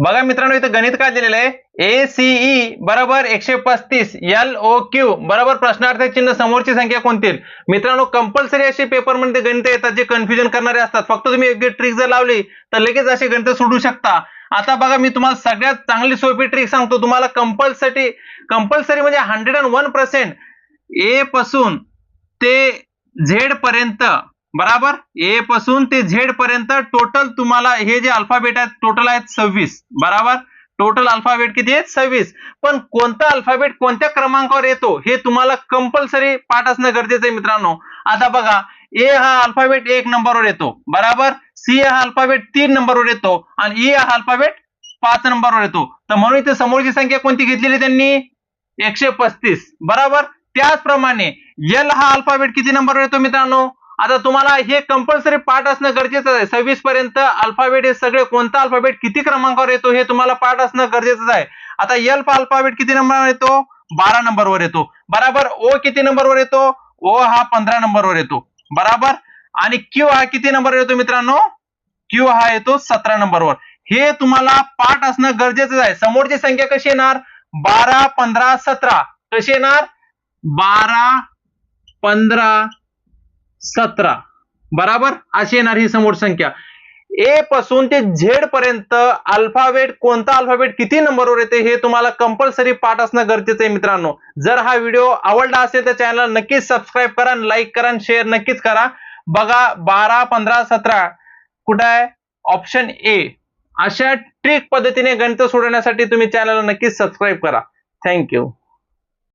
बघा मित्रांनो, इथं गणित काय दिलेलं आहे, ACE बरोबर 135 LOQ बरोबर प्रश्नार्थ चिन्ह समोरची संख्या कोणती. मित्रांनो, कंपल्सरी असे पेपर मध्ये गणित येतात जे कन्फ्युजन करणारे असतात. फक्त तुम्ही एक ट्रिक जर लावली तर लगेच असे गणित सोडू शकता. आता बघा, मी तुम्हाला सगळ्यात चांगली सोपी ट्रिक सांगतो. तुम्हाला कंपल्सरी म्हणजे 101% ए पासून ते झेड पर्यंत बराबर, ए पासून ते झेड पर्यंत टोटल तुम्हाला हे जे अल्फाबेट आहेत टोटल आहेत 26 बराबर. टोटल अल्फाबेट किती आहेत 26. पण कोणता अल्फाबेट कोणत्या क्रमांकावर येतो हे तुम्हाला कंपल्सरी पाठ असणं गरजेचं आहे मित्रांनो. आता बघा, ए हा अल्फाबेट 1 नंबरवर येतो बराबर, सी हा अल्फाबेट 3 नंबरवर येतो आणि ई हा अल्फाबेट 5 नंबरवर येतो. तर म्हणून इथे समोरची संख्या कोणती घेतलेली त्यांनी 135 बराबर. त्याचप्रमाणे एल हा अल्फाबेट किती नंबरवर येतो मित्रांनो. आता तुम्हाला हे कंपल्सरी पाठ असणं गरजेचं आहे. 26 पर्यंत अल्फाबेट हे सगळे कोणता अल्फाबेट किती क्रमांकावर येतो हे तुम्हाला पाठ असणं गरजेचं आहे. आता एल अल्फाबेट किती नंबरवर येतो 12 नंबरवर येतो बराबर. ओ किती नंबरवर येतो, ओ हा 15 नंबरवर येतो बराबर. आणि क्यू हा किती नंबरवर येतो मित्रांनो, क्यू हा येतो 17 नंबरवर. हे तुम्हाला पाठ असणं गरजेचं आहे. समोरची संख्या कशी येणार 12 15 17 कशी येणार 12 15 17 बराबर अशी येणार ही समोर संख्या. ए पासून ते झेड पर्यंत अल्फाबेट कोणता अल्फाबेट किती नंबरवर येते हे तुम्हाला कंपल्सरी पाठ असणं गरजेचं आहे मित्रांनो. जर हा व्हिडिओ आवडला असेल तर चॅनल नक्कीच सबस्क्राईब करा, लाईक करा, शेअर नक्कीच करा. बघा 12 15 17 कुठे आहे, ऑप्शन ए. अशा ट्रिक पद्धतीने गणित सोडवण्यासाठी तुम्ही चॅनलला नक्कीच सबस्क्राईब करा. थँक्यू.